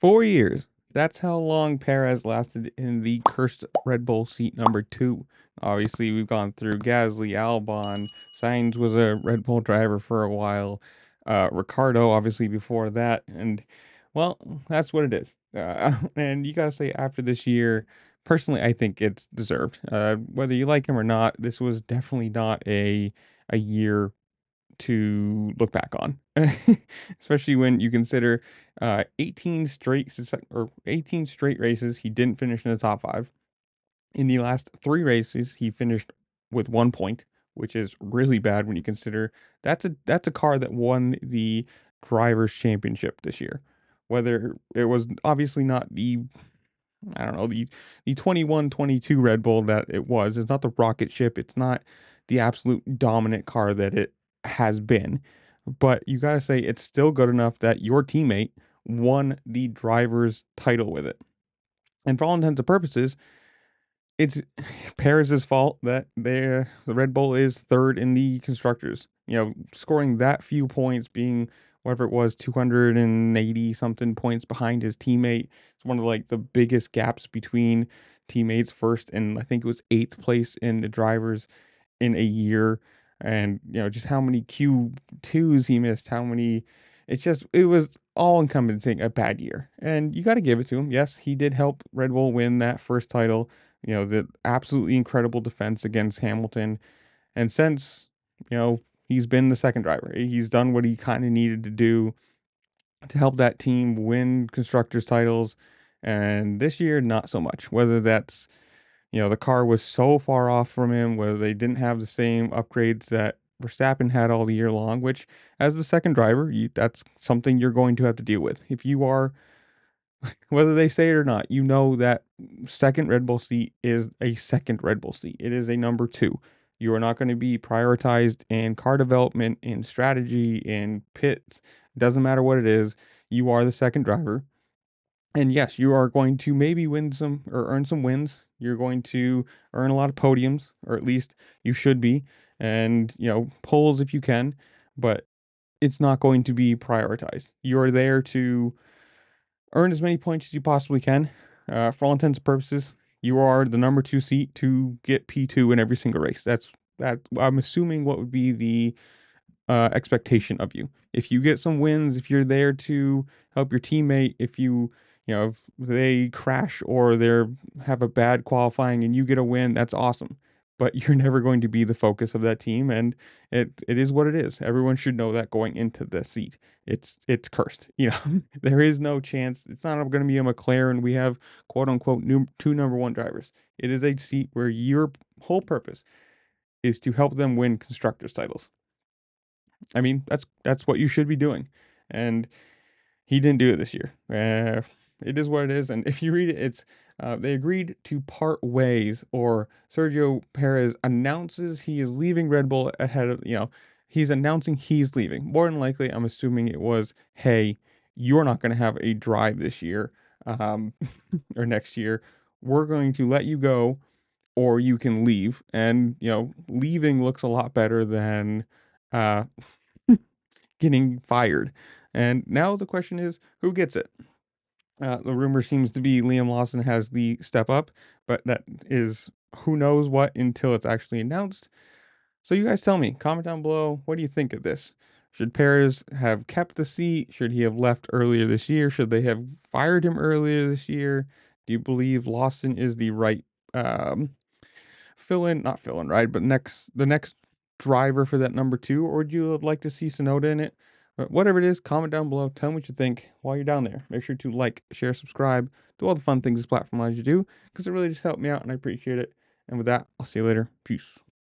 4 years. That's how long Perez lasted in the cursed Red Bull seat number 2. Obviously, we've gone through Gasly, Albon. Sainz was a Red Bull driver for a while. Ricardo, obviously, before that. And, well, that's what it is. And you got to say, after this year, personally, I think it's deserved. Whether you like him or not, this was definitely not a year to look back on, especially when you consider 18 straight races he didn't finish in the top 5. In the last 3 races, he finished with 1 point, which is really bad when you consider that's a car that won the drivers' championship this year. Whether it was obviously not the I don't know, the 21-22 Red Bull that it was. It's not the rocket ship. It's not the absolute dominant car that it has been. But you got to say it's still good enough that your teammate won the driver's title with it. And for all intents and purposes, it's Perez's fault that the Red Bull is third in the constructors. Scoring that few points, being whatever it was, 280 something points behind his teammate. It's one of the biggest gaps between teammates, first and I think it was 8th place in the drivers in a year. And just how many Q2s he missed, how many. It was all encompassing a bad year. And you got to give it to him. Yes, he did help Red Bull win that first title. The absolutely incredible defense against Hamilton. And since, he's been the second driver, he's done what he kind of needed to do to help that team win constructors titles. And this year, not so much. Whether that's, the car was so far off from him, whether they didn't have the same upgrades that Verstappen had all the year long, which as the second driver, that's something you're going to have to deal with. If you are, whether they say it or not, that second Red Bull seat is a second Red Bull seat. It is a number 2. You are not going to be prioritized in car development, in strategy, in pits. Doesn't matter what it is. You are the second driver. And yes, you are going to maybe win some or earn some wins. You're going to earn a lot of podiums, or at least you should be. And, poles if you can, but it's not going to be prioritized. You're there to earn as many points as you possibly can. For all intents and purposes, you are the number 2 seat to get P2 in every single race. That I'm assuming what would be the expectation of you. If you get some wins, if you're there to help your teammate, if they crash or they have a bad qualifying and you get a win, that's awesome. But you're never going to be the focus of that team, and it is what it is. Everyone should know that going into the seat. It's cursed. There is no chance. It's not going to be a McLaren. We have quote unquote 2 number 1 drivers. It is a seat where your whole purpose is to help them win constructors titles. I mean, that's what you should be doing. And he didn't do it this year. It is what it is. And if you read it, it's they agreed to part ways, or Sergio Perez announces he is leaving Red Bull ahead of, he's announcing he's leaving. More than likely, I'm assuming it was, hey, you're not going to have a drive this year or next year. We're going to let you go, or you can leave. And, leaving looks a lot better than uh, getting fired. And now the question is, who gets it? The rumor seems to be Liam Lawson has the step up, but that is who knows what until it's actually announced. So you guys tell me, comment down below, what do you think of this? Should Perez have kept the seat? Should he have left earlier this year? Should they have fired him earlier this year? Do you believe Lawson is the right not fill in, right? But the next driver for that number 2, or would you like to see Sonoda in it? But whatever it is, comment down below. Tell me what you think while you're down there. Make sure to like, share, subscribe, do all the fun things this platform allows you to do, because it really just helped me out and I appreciate it. And with that, I'll see you later. Peace.